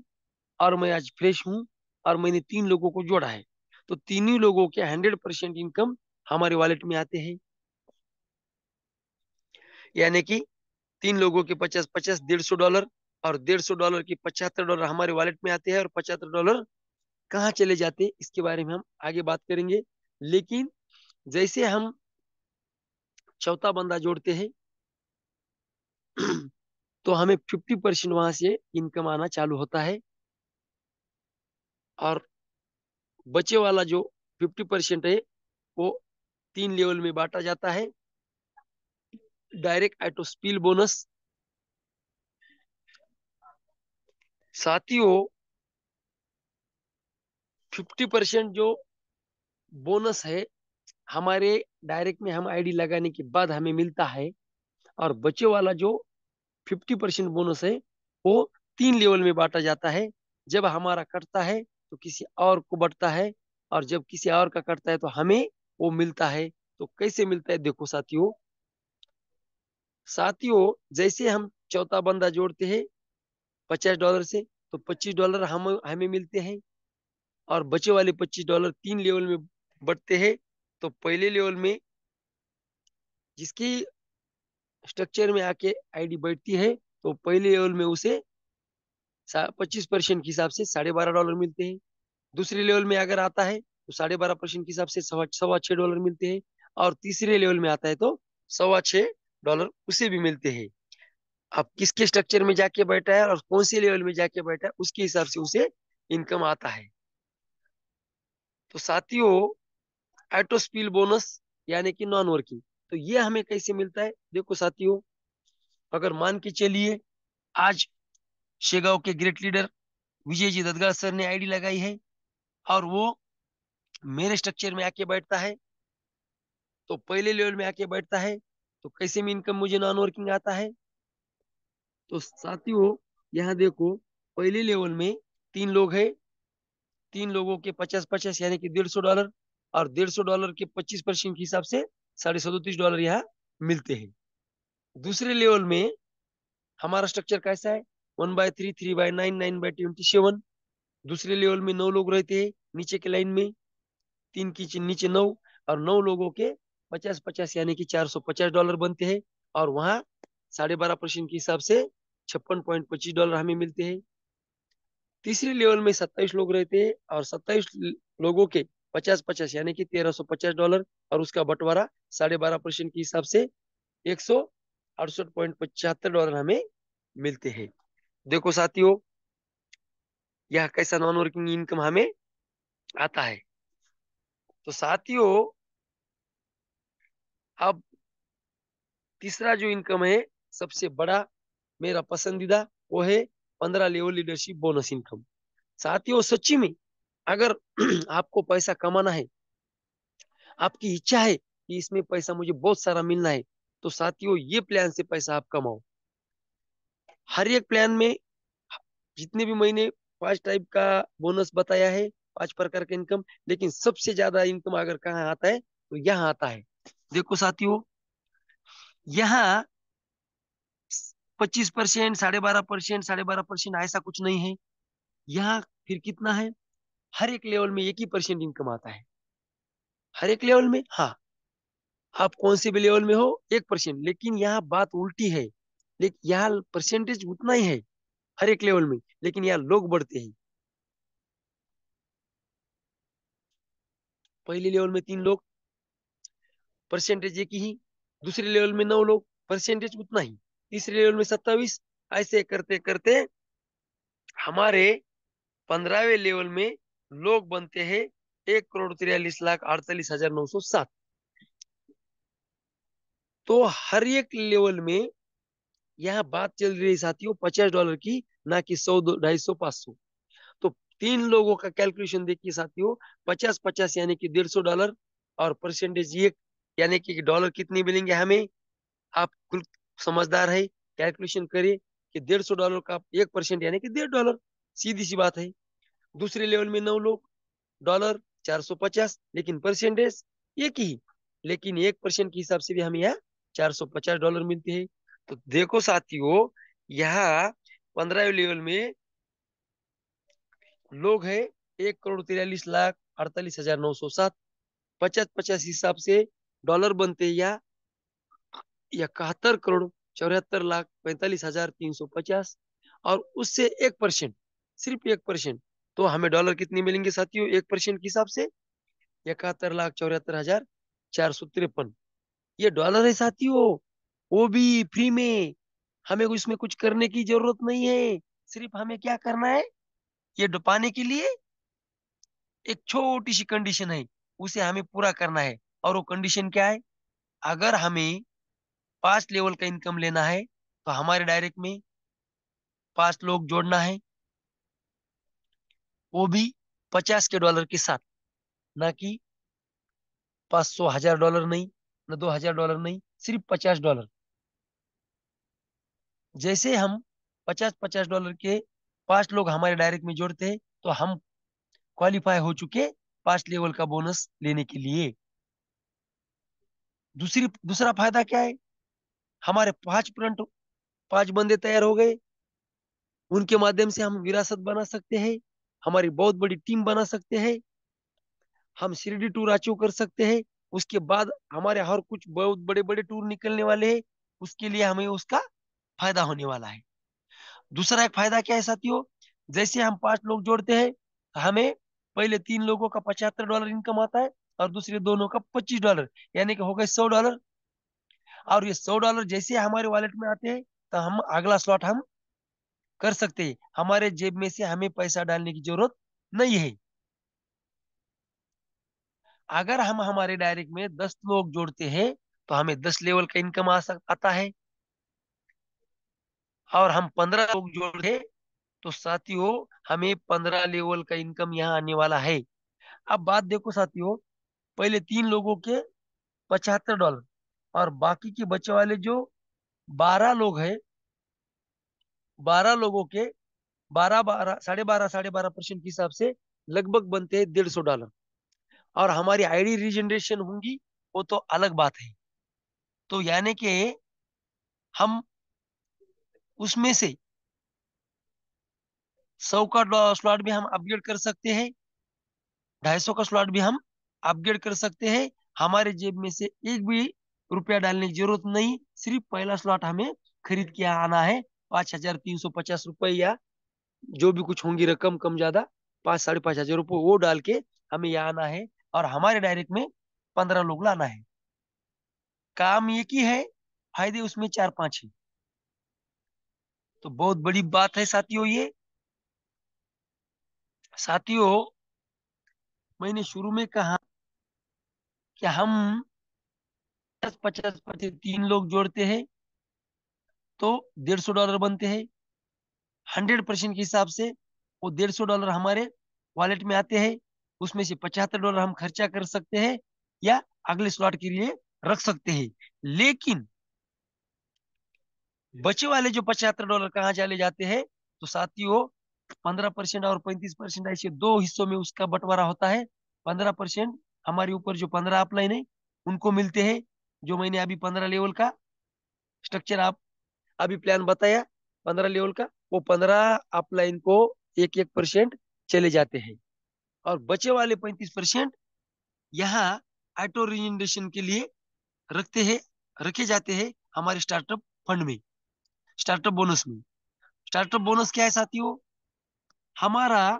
और मैं आज फ्रेश हूँ, और मैंने 3 लोगों को जोड़ा है। तो तीनों लोगों के 100% इनकम हमारे वॉलेट में आते हैं। यानी कि 3 लोगों के 50-50, $150, और $150 के $75 हमारे वॉलेट में आते हैं। और $75 कहाँ चले जाते हैं, इसके बारे में हम आगे बात करेंगे। लेकिन जैसे हम चौथा बंदा जोड़ते हैं, तो हमें 50% वहां से इनकम आना चालू होता है। और बचे वाला जो 50% है, वो 3 लेवल में बांटा जाता है। Direct autospill bonus. साथियों 50% जो बोनस है हमारे डायरेक्ट में हम आईडी लगाने के बाद हमें मिलता है, और बचे वाला जो 50% बोनस है वो 3 लेवल में बांटा जाता है। जब हमारा कटता है तो किसी और को बढ़ता है, और जब किसी और का कटता है तो हमें वो मिलता है। तो कैसे मिलता है देखो साथियों। साथियों जैसे हम चौथा बंदा जोड़ते हैं $50 से, तो $25 हम हमें मिलते हैं, और बचे वाले $25 3 लेवल में बढ़ते हैं। तो पहले लेवल में जिसकी स्ट्रक्चर में आके आईडी बैठती है, तो पहले लेवल में उसे 25% के हिसाब से $12.5 मिलते हैं। दूसरे लेवल में अगर आता है तो 12.5% के हिसाब से $6.25 मिलते हैं। और तीसरे लेवल में आता है तो $6.25 उसे भी मिलते हैं। अब किसके स्ट्रक्चर में जाके बैठा है और कौन से लेवल में जाके बैठा है उसके हिसाब से उसे इनकम आता है। तो साथियों ऑटोस्पिल बोनस यानी कि नॉन वर्किंग, तो ये हमें कैसे मिलता है देखो साथियों। अगर मान के चलिए आज शेगांव के great leader Vijay ji ददगा sir ने आईडी लगाई है, और वो मेरे स्ट्रक्चर में आके बैठता है, तो पहले लेवल में आके बैठता है, तो कैसे में इनकम मुझे नॉन वर्किंग आता है। तो साथियों यहाँ देखो पहले लेवल में 3 लोग हैं, 3 लोगों के 50-50 यानी कि $150, और $150 के 25% के हिसाब से $37.5 यहाँ मिलते हैं। दूसरे लेवल में हमारा स्ट्रक्चर कैसा है, 1/3, 3/9, 9/27। दूसरे लेवल में 9 लोग रहते हैं नीचे के लाइन में, तीन की नीचे 9, और 9 लोगों के 50-50 यानी कि $450 बनते हैं, और वहाँ 12.5% के हिसाब से $56.25 हमें मिलते हैं। तीसरे लेवल में 27 लोग रहते हैं, और 27 लोगों के 50-50 यानी कि $1350, और उसका बंटवारा 12.5% के हिसाब से $168.75 हमें मिलते हैं। देखो साथियों यह कैसा नॉन वर्किंग इनकम हमें आता है। तो साथियों अब तीसरा जो इनकम है सबसे बड़ा मेरा पसंदीदा, वो है 15 लेवल लीडरशिप बोनस इनकम। साथियों सच्ची में अगर आपको पैसा कमाना है, आपकी इच्छा है कि इसमें पैसा मुझे बहुत सारा मिलना है, तो साथियों ये प्लान से पैसा आप कमाओ। हर एक प्लान में जितने भी महीने 5 टाइप का बोनस बताया है, 5 प्रकार का इनकम, लेकिन सबसे ज्यादा इनकम अगर कहाँ आता है तो यहाँ आता है। देखो साथियों यहाँ 25%, 12.5%, 12.5% ऐसा कुछ नहीं है। यहाँ फिर कितना है, हर एक लेवल में 1 ही % इनकम आता है। हर एक लेवल में, हाँ आप कौन से भी लेवल में हो 1%, लेकिन यहाँ बात उल्टी है। लेकिन यहाँ परसेंटेज उतना ही है हर एक लेवल में, लेकिन यहाँ लोग बढ़ते हैं। पहले लेवल में 3 लोग, परसेंटेज एक ही। दूसरे लेवल में 9 लोग, परसेंटेज उतना ही। तीसरे लेवल में 27। ऐसे करते करते हमारे 15वें लेवल में लोग बनते हैं 1,43,48,907। तो हर एक लेवल में यहाँ बात चल रही है साथियों $50 की, ना कि 100, 250, 500। तो 3 लोगों का कैलकुलेशन देखिए साथियों, 50-50 यानी कि $150, और परसेंटेज एक यानी कि डॉलर कितने मिलेंगे हमें। आप कुल समझदार है, कैलकुलेशन करिए कि $150 का 1% यानी कि $1.5, सीधी सी बात है। दूसरे लेवल में 9 लोग, डॉलर 450, लेकिन परसेंटेज एक ही, लेकिन 1% के हिसाब से भी हमें यहाँ $450 मिलते हैं। तो देखो साथियों यहाँ 15वें लेवल में लोग हैं 1,43,48,907। 50-50 हिसाब से डॉलर बनते हैं या 71,74,45,350, और उससे 1%, सिर्फ 1%, तो हमें डॉलर कितने मिलेंगे साथियों 1% के हिसाब से 71,74,453। ये डॉलर है साथियों, वो भी फ्री में। हमें इसमें कुछ करने की जरूरत नहीं है। सिर्फ हमें क्या करना है, ये पाने के लिए एक छोटी सी कंडीशन है, उसे हमें पूरा करना है। और वो कंडीशन क्या है, अगर हमें 5 लेवल का इनकम लेना है तो हमारे डायरेक्ट में 5 लोग जोड़ना है, वो भी $50 के साथ, ना कि 500 $1000 नहीं, न $2000 नहीं, सिर्फ $50। जैसे हम 50 $50 के 5 लोग हमारे डायरेक्ट में जोड़ते हैं तो हम क्वालिफाई हो चुके 5 लेवल का बोनस लेने के लिए। दूसरा फायदा क्या है, हमारे 5 बंदे तैयार हो गए, उनके माध्यम से हम विरासत बना सकते हैं, हमारी बहुत बड़ी टीम बना सकते हैं, हम शिरडी टूर अचीव कर सकते हैं। उसके बाद हमारे और कुछ बहुत बड़े बड़े टूर निकलने वाले हैं, उसके लिए हमें उसका फायदा होने वाला है। दूसरा एक फायदा क्या है साथियों, जैसे हम 5 लोग जोड़ते हैं, हमें पहले 3 लोगों का $75 इनकम आता है और दूसरे दोनों का $25, यानी कि हो गए $100। और ये $100 जैसे हमारे वॉलेट में आते हैं तो हम अगला स्लॉट हम कर सकते हैं, हमारे जेब में से हमें पैसा डालने की जरूरत नहीं है। अगर हम हमारे डायरेक्ट में 10 लोग जोड़ते हैं तो हमें 10 लेवल का इनकम आता है, और हम 15 लोग जोड़े तो साथियों हमें 15 लेवल का इनकम यहाँ आने वाला है। अब बात देखो साथियों, पहले 3 लोगों के $75 और बाकी के बचे वाले जो 12 लोग हैं, 12 लोगों के 12 12 12.5% के हिसाब से लगभग बनते हैं $150। और हमारी आईडी रीजनरेशन होंगी वो तो अलग बात है। तो यानी कि हम उसमें से 100 का स्लॉट भी हम अपग्रेड कर सकते हैं, 250 का स्लॉट भी हम अपग्रेड कर सकते हैं। हमारे जेब में से एक भी रुपया डालने की जरूरत नहीं, सिर्फ पहला स्लॉट हमें खरीद के आना है। 5350 रुपये या जो भी कुछ होंगी रकम कम ज्यादा, 5 5.5 हजार रुपये वो डाल के हमें यहाँ आना है और हमारे डायरेक्ट में 15 लोग लाना है। काम एक ही है, फायदे उसमें 4 5 है। तो बहुत बड़ी बात है साथियों ये। साथियों, मैंने शुरू में कहा कि हम 50 50 3 लोग जोड़ते हैं तो $150 बनते हैं। 100% के हिसाब से वो $150 हमारे वॉलेट में आते हैं, उसमें से $75 हम खर्चा कर सकते हैं या अगले स्लॉट के लिए रख सकते हैं। लेकिन बचे वाले जो $75 कहाँ चले जाते हैं, तो साथियों 15% और 35% ऐसे दो हिस्सों में उसका बंटवारा होता है। 15% हमारे ऊपर जो 15 अपलाइन है उनको मिलते हैं, जो मैंने अभी 15 लेवल का स्ट्रक्चर आप अभी प्लान बताया, 15 लेवल का, वो 15 अपलाइन को 1 1% चले जाते हैं। और बचे वाले 35% यहाँ ऑटो रिजनरेशन के लिए रखते हैं, रखे जाते हैं हमारे स्टार्टअप फंड में, स्टार्टअप बोनस में। स्टार्टअप बोनस क्या है साथियों, हमारा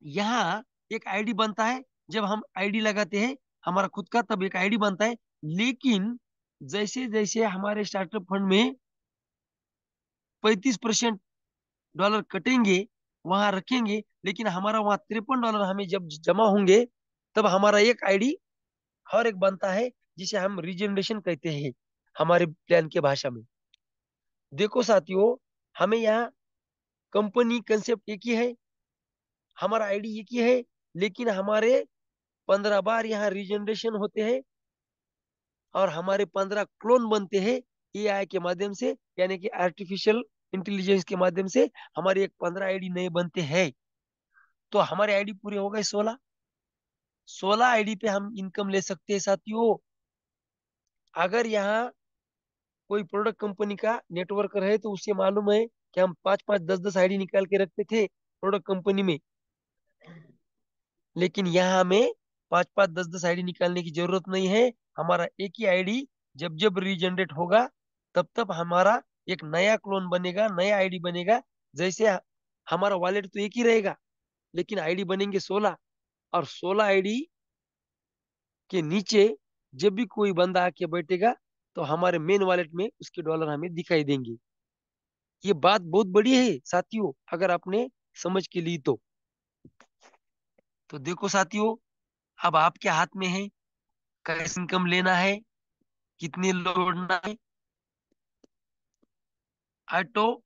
यहाँ एक आईडी बनता है, जब हम आईडी लगाते हैं हमारा खुद का तब एक आईडी बनता है। लेकिन जैसे जैसे हमारे स्टार्टअप फंड में 35% डॉलर कटेंगे, वहां रखेंगे, लेकिन हमारा वहां $53 हमें जब जमा होंगे तब हमारा एक आईडी और एक बनता है, जिसे हम रिजनरेशन कहते हैं हमारे प्लान के भाषा में। देखो साथियों, हमें यहाँ कंपनी कंसेप्ट एक ही है, हमारा आईडी एक ही है, लेकिन हमारे 15 बार यहाँ रिजनरेशन होते हैं और हमारे 15 क्लोन बनते हैं एआई के माध्यम से, यानी कि आर्टिफिशियल इंटेलिजेंस के माध्यम से हमारे एक 15 आईडी नए बनते हैं। तो हमारे आईडी पूरे हो गए 16। 16 आईडी पे हम इनकम ले सकते हैं साथियों। अगर यहाँ कोई प्रोडक्ट कंपनी का नेटवर्क रहे तो उससे मालूम है कि हम 5 5 10 10 आईडी निकाल के रखते थे प्रोडक्ट कंपनी में, लेकिन यहाँ हमें 5 5 10 10 आईडी निकालने की जरूरत नहीं है। हमारा एक ही आईडी जब जब रीजनरेट होगा तब तब हमारा एक नया क्लोन बनेगा, नया आईडी बनेगा। जैसे हमारा वॉलेट तो एक ही रहेगा, लेकिन आईडी बनेंगे 16, और 16 आईडी के नीचे जब भी कोई बंदा आके बैठेगा तो हमारे मेन वॉलेट में उसके डॉलर हमें दिखाई देंगे। ये बात बहुत बड़ी है साथियों, अगर आपने समझ के ली तो देखो साथियों, अब आपके हाथ में है कैसे इनकम लेना है, कितने लोडना है, auto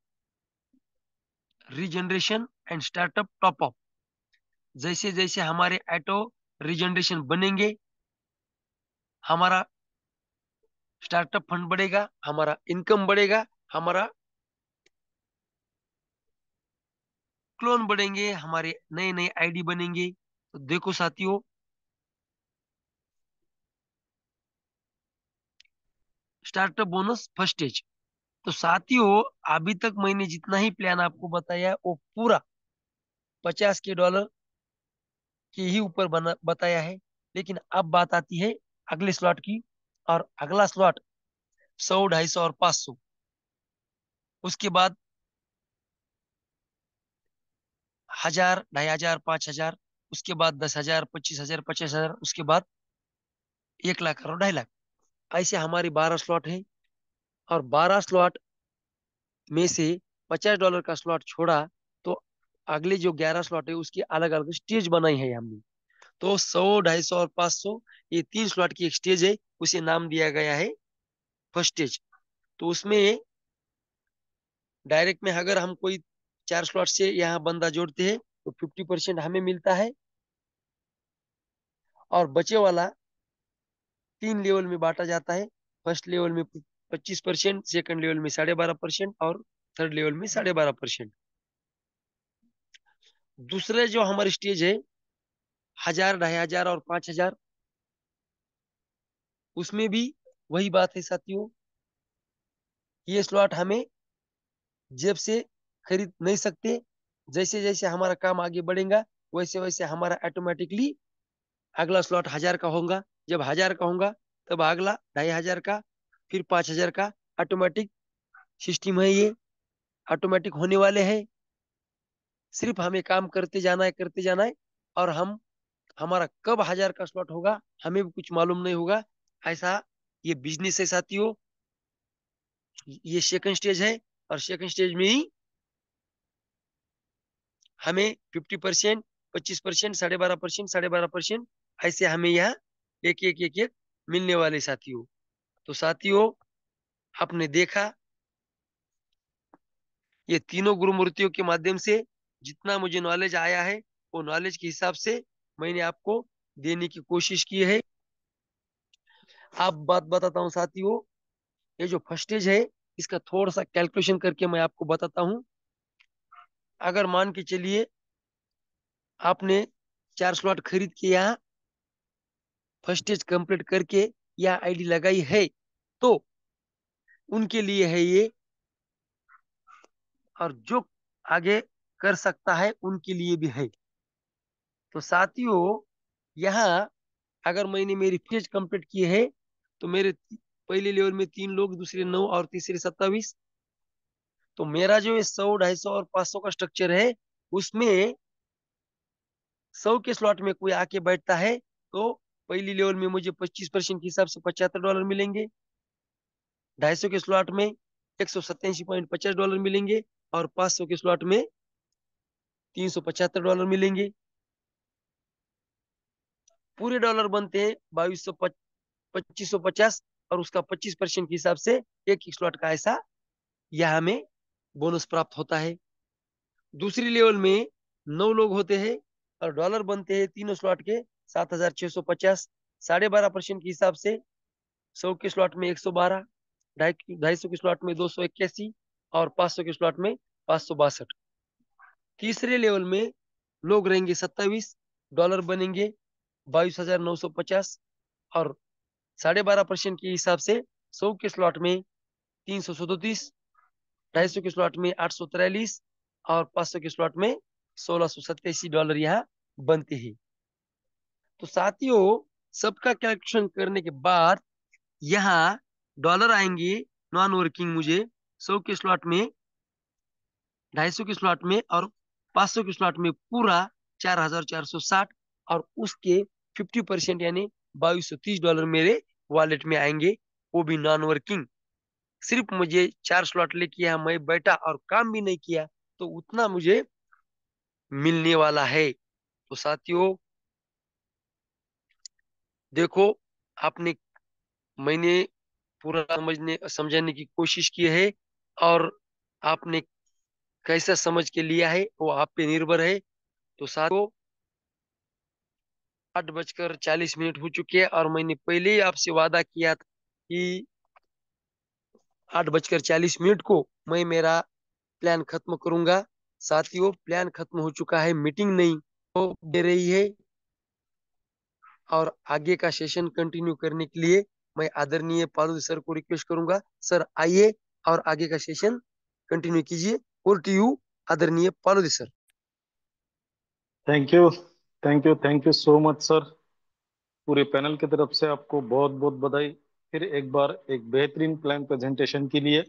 regeneration and startup top up. जैसे जैसे हमारे ऑटो रीजनरेशन बनेंगे, हमारा स्टार्टअप फंड बढ़ेगा, हमारा इनकम बढ़ेगा, हमारा क्लोन बढ़ेंगे, हमारे नए नए आईडी बनेंगे। तो देखो साथियों, स्टार्टअप बोनस फर्स्ट स्टेज। तो साथियों, अभी तक मैंने जितना ही प्लान आपको बताया है, वो पूरा $50 के ही ऊपर बना बताया है। लेकिन अब बात आती है अगले स्लॉट की, और अगला स्लॉट 100, 250 और 500। उसके बाद 1000, 2500, 5000। उसके बाद 10,000, 25,000, 50,000। उसके बाद 1 लाख और 2.5 लाख। ऐसे हमारी 12 स्लॉट है। और 12 स्लॉट में से $50 का स्लॉट छोड़ा, तो अगले जो 11 स्लॉट है उसकी अलग अलग स्टेज बनाई है हमने। तो 100, 250 और 500, ये 3 स्लॉट की एक स्टेज है, उसे नाम दिया गया है फर्स्ट स्टेज। तो उसमें डायरेक्ट में अगर हम कोई 4 स्लॉट से यहाँ बंदा जोड़ते हैं तो 50% हमें मिलता है। और बचे वाला 3 लेवल में बांटा जाता है। फर्स्ट लेवल में 25%, सेकंड लेवल में 12.5%, और थर्ड लेवल में 12.5%। दूसरे जो हमारी स्टेज है 1000, 2500 और 5000, उसमें भी वही बात है साथियों। ये स्लॉट हमें जेब से खरीद नहीं सकते। जैसे जैसे हमारा काम आगे बढ़ेगा, वैसे वैसे हमारा ऑटोमेटिकली अगला स्लॉट 1000 का होगा। जब 1000 का होगा, तब अगला 2500 का, फिर 5000 का। ऑटोमेटिक सिस्टम है ये, ऑटोमेटिक होने वाले हैं। सिर्फ हमें काम करते जाना है, करते जाना है। और हम हमारा कब 1000 का स्लॉट होगा हमें भी कुछ मालूम नहीं होगा। ऐसा ये बिजनेस है साथियों। ये सेकंड स्टेज है। और सेकंड स्टेज में ही हमें 50%, 25%, 12.5%, 12.5%, ऐसे हमें यहाँ एक एक एक एक मिलने वाले साथियों। तो साथियों, आपने देखा ये तीनों गुरु मूर्तियों के माध्यम से जितना मुझे नॉलेज आया है, वो नॉलेज के हिसाब से मैंने आपको देने की कोशिश की है। आप बात बताता हूँ साथियों, ये जो फर्स्ट स्टेज है, इसका थोड़ा सा कैलकुलेशन करके मैं आपको बताता हूँ। अगर मान के चलिए आपने 4 स्लॉट खरीद के यहाँ फर्स्ट स्टेज कंप्लीट करके या आईडी लगाई है, तो उनके लिए है ये। और जो आगे कर सकता है उनके लिए भी है। तो साथियों, यहाँ अगर मैंने मेरी फेज कंप्लीट की है, तो मेरे पहले लेवल में 3 लोग, दूसरे 9 और तीसरे 27। तो मेरा जो 100, 250 और 500 का स्ट्रक्चर है, उसमें 100 के स्लॉट में कोई आके बैठता है, तो पहली लेवल में मुझे 25% के हिसाब से $75 मिलेंगे। 250 के स्लॉट में $187.50 मिलेंगे। और 500 के स्लॉट में $375 मिलेंगे। पूरे डॉलर बनते हैं 2550। और उसका 25% के हिसाब से एक स्लॉट का ऐसा यह हमें बोनस प्राप्त होता है। दूसरी लेवल में 9 लोग होते हैं, और डॉलर बनते हैं तीनों स्लॉट के 7,650। 12.5% के हिसाब से 100 के स्लॉट में 112, 250 के स्लॉट में 281, और 500 के स्लॉट में 562। तीसरे लेवल में लोग रहेंगे 27, डॉलर बनेंगे 22,950। और 12.5% के हिसाब से 100 के स्लॉट में 337, 250 के स्लॉट में 843, और 500 के स्लॉट में $1,687 यहाँ बनते हैं। तो साथियों, सबका कैलकुलेशन करने के बाद यहाँ डॉलर आएंगे नॉन वर्किंग मुझे 100 के स्लॉट में, 250 के स्लॉट में, और 500 के स्लॉट में पूरा 4,460। और उसके 50% यानी $2,230 मेरे वॉलेट में आएंगे, वो भी नॉन वर्किंग। सिर्फ मुझे 4 स्लॉट लेके यहाँ मैं बैठा और काम भी नहीं किया, तो उतना मुझे मिलने वाला है। तो साथियों देखो, आपने मैंने पूरा समझने समझाने की कोशिश की है। और आपने कैसा समझ के लिया है वो आप पे निर्भर है। तो साथियों, 8:40 हो चुके हैं और मैंने पहले ही आपसे वादा किया था कि 8:40 को मैं मेरा प्लान खत्म करूंगा। साथियों, प्लान खत्म हो चुका है, मीटिंग नहीं हो दे रही है। और आगे का सेशन कंटिन्यू करने के लिए मैं आदरणीय पारूल सर को रिक्वेस्ट करूंगा। सर आइए और आगे का सेशन कंटिन्यू कीजिए। ओवर टू यू आदरणीय Parul sir. Thank you, thank you, thank you so much sir. पूरे पैनल की तरफ से आपको बहुत बहुत बधाई। फिर एक बार एक बेहतरीन प्लान प्रेजेंटेशन के लिए।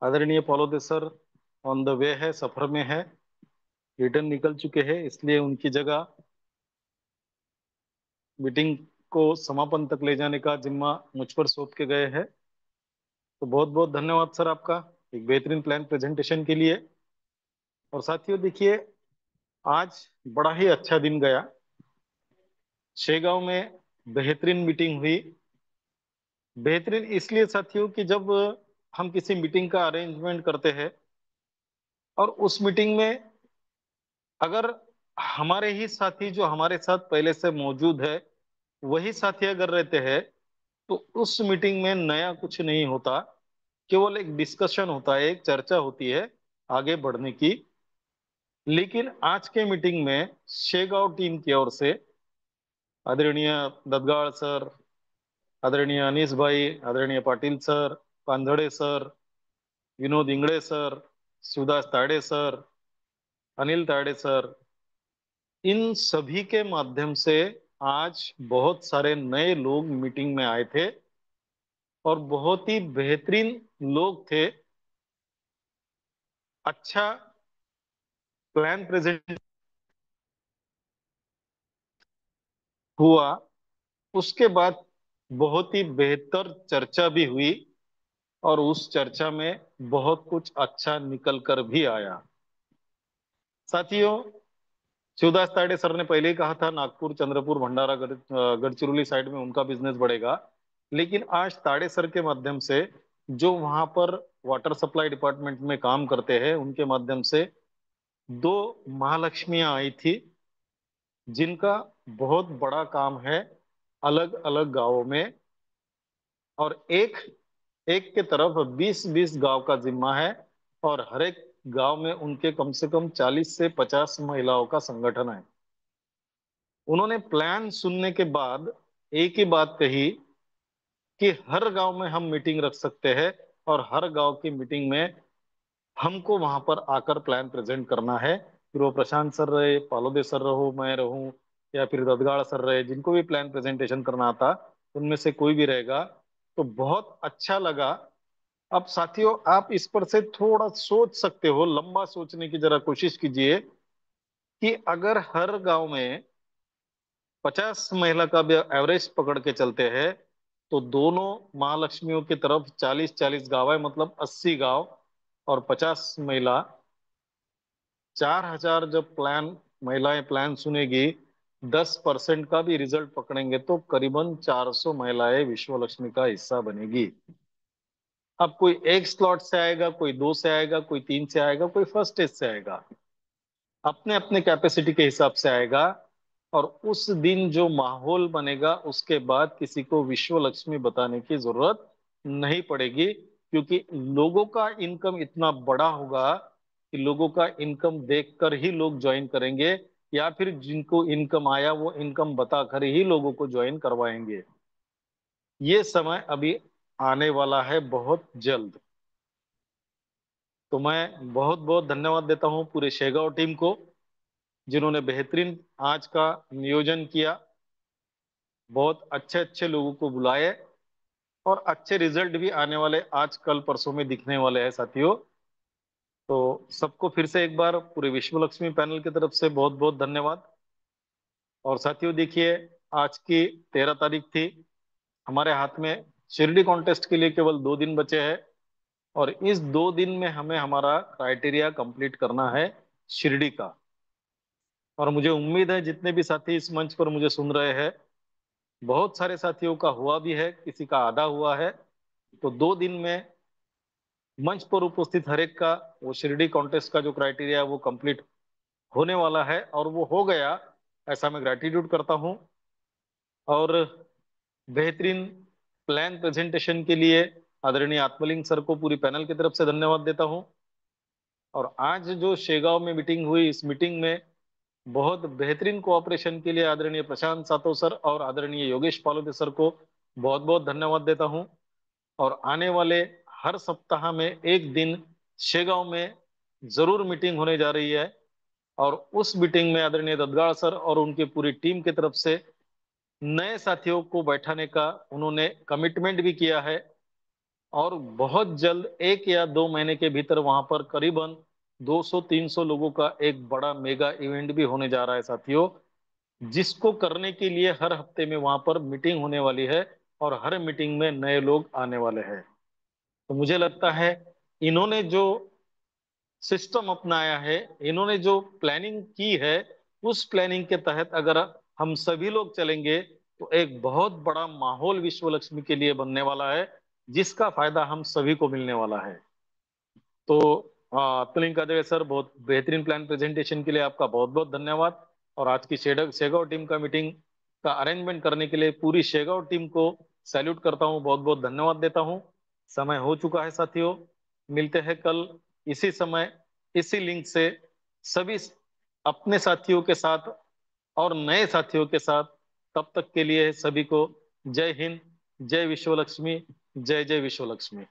आदरणीय पॉलोदे सर ऑन द वे है, सफर में है, रिटर्न निकल चुके हैं, इसलिए उनकी जगह मीटिंग को समापन तक ले जाने का जिम्मा मुझ पर सौंप के गए हैं। तो बहुत बहुत धन्यवाद सर आपका एक बेहतरीन प्लान प्रेजेंटेशन के लिए। और साथियों देखिए, आज बड़ा ही अच्छा दिन गया। शेगांव में बेहतरीन मीटिंग हुई। बेहतरीन इसलिए साथियों कि जब हम किसी मीटिंग का अरेंजमेंट करते हैं और उस मीटिंग में अगर हमारे ही साथी जो हमारे साथ पहले से मौजूद है वही साथी अगर रहते हैं तो उस मीटिंग में नया कुछ नहीं होता। केवल एक डिस्कशन होता है, एक चर्चा होती है आगे बढ़ने की। लेकिन आज के मीटिंग में शेगांव टीम की ओर से आदरणीय ददगाड़ सर, आदरणीय अनीस भाई, आदरणीय Patil sir, Panjhade sir, Vinod Ingade sir, Shivdas Tade sir, Anil ताड़े सर, इन सभी के माध्यम से आज बहुत सारे नए लोग मीटिंग में आए थे और बहुत ही बेहतरीन लोग थे। अच्छा प्लान प्रेजेंट हुआ, उसके बाद बहुत ही बेहतर चर्चा भी हुई और उस चर्चा में बहुत कुछ अच्छा निकल कर भी आया। साथियों, शिवदास ताड़े सर ने पहले ही कहा था नागपुर, चंद्रपुर, भंडारा, गढ़चिरौली साइड में उनका बिजनेस बढ़ेगा। लेकिन आज ताड़े सर के माध्यम से जो वहां पर वाटर सप्लाई डिपार्टमेंट में काम करते हैं उनके माध्यम से दो महालक्ष्मियां आई थी जिनका बहुत बड़ा काम है अलग अलग गांवों में। और एक एक के तरफ 20-20 गांव का जिम्मा है और हर एक गांव में उनके कम से कम 40 से 50 महिलाओं का संगठन है। उन्होंने प्लान सुनने के बाद एक ही बात कही कि हर गांव में हम मीटिंग रख सकते हैं और हर गांव की मीटिंग में हमको वहां पर आकर प्लान प्रेजेंट करना है। फिर वो प्रशांत सर रहे, पालोदे सर रहो, मैं रहूं या फिर ददगाड़ सर रहे, जिनको भी प्लान प्रेजेंटेशन करना आता उनमें से कोई भी रहेगा। तो बहुत अच्छा लगा। अब साथियों, आप इस पर से थोड़ा सोच सकते हो, लंबा सोचने की जरा कोशिश कीजिए कि अगर हर गांव में 50 महिला का भी एवरेज पकड़ के चलते हैं तो दोनों महालक्ष्मियों की तरफ 40-40 गांव है, मतलब 80 गांव और 50 महिला, 4,000 जब प्लान महिलाएं प्लान सुनेगी, 10% का भी रिजल्ट पकड़ेंगे तो करीबन 400 महिलाएं विश्व लक्ष्मी का हिस्सा बनेगी। अब कोई एक स्लॉट से आएगा, कोई दो से आएगा, कोई तीन से आएगा, कोई फर्स्ट स्टेज से आएगा, अपने अपने कैपेसिटी के हिसाब से आएगा। और उस दिन जो माहौल बनेगा उसके बाद किसी को विश्व लक्ष्मी बताने की जरूरत नहीं पड़ेगी, क्योंकि लोगों का इनकम इतना बड़ा होगा कि लोगों का इनकम देखकर ही लोग ज्वाइन करेंगे या फिर जिनको इनकम आया वो इनकम बताकर ही लोगों को ज्वाइन करवाएंगे। ये समय अभी आने वाला है बहुत जल्द। तो मैं बहुत बहुत धन्यवाद देता हूँ पूरे शेगांव टीम को जिन्होंने बेहतरीन आज का नियोजन किया, बहुत अच्छे अच्छे लोगों को बुलाए और अच्छे रिजल्ट भी आने वाले आज कल परसों में दिखने वाले हैं साथियों। तो सबको फिर से एक बार पूरे विश्व लक्ष्मी पैनल की तरफ से बहुत बहुत धन्यवाद। और साथियों देखिए, आज की 13 तारीख थी, हमारे हाथ में शिरडी कॉन्टेस्ट के लिए केवल 2 दिन बचे हैं और इस 2 दिन में हमें हमारा क्राइटेरिया कंप्लीट करना है शिरडी का। और मुझे उम्मीद है जितने भी साथी इस मंच पर मुझे सुन रहे हैं बहुत सारे साथियों का हुआ भी है, किसी का आधा हुआ है। तो 2 दिन में मंच पर उपस्थित हर एक का वो शिरडी कॉन्टेस्ट का जो क्राइटेरिया है वो कंप्लीट होने वाला है, और वो हो गया, ऐसा मैं ग्रेटिट्यूड करता हूँ। और बेहतरीन प्लान प्रेजेंटेशन के लिए आदरणीय आत्मलिंग सर को पूरी पैनल की तरफ से धन्यवाद देता हूँ। और आज जो शेगांव में मीटिंग हुई, इस मीटिंग में बहुत बेहतरीन कोऑपरेशन के लिए आदरणीय प्रशांत सातो सर और आदरणीय योगेश पालोदे सर को बहुत बहुत धन्यवाद देता हूँ। और आने वाले हर सप्ताह में एक दिन शेगांव में जरूर मीटिंग होने जा रही है, और उस मीटिंग में आदरणीय दद्गाड़ सर और उनकी पूरी टीम की तरफ से नए साथियों को बैठाने का उन्होंने कमिटमेंट भी किया है। और बहुत जल्द 1 या 2 महीने के भीतर वहां पर करीबन 200-300 लोगों का एक बड़ा मेगा इवेंट भी होने जा रहा है साथियों, जिसको करने के लिए हर हफ्ते में वहां पर मीटिंग होने वाली है, और हर मीटिंग में नए लोग आने वाले हैं। तो मुझे लगता है इन्होंने जो सिस्टम अपनाया है, इन्होंने जो प्लानिंग की है, उस प्लानिंग के तहत अगर हम सभी लोग चलेंगे तो एक बहुत बड़ा माहौल विश्व लक्ष्मी के लिए बनने वाला है, जिसका फायदा हम सभी को मिलने वाला है। तो अतुलिंग कादरे सर, बहुत बेहतरीन प्लान प्रेजेंटेशन के लिए आपका बहुत बहुत धन्यवाद। और आज की शेगांव टीम का मीटिंग का अरेंजमेंट करने के लिए पूरी शेगांव टीम को सैल्यूट करता हूँ, बहुत बहुत धन्यवाद देता हूँ। समय हो चुका है साथियों, मिलते हैं कल इसी समय इसी लिंक से सभी अपने साथियों के साथ और नए साथियों के साथ। तब तक के लिए सभी को जय हिंद, जय विश्व लक्ष्मी, जय जय विश्व लक्ष्मी।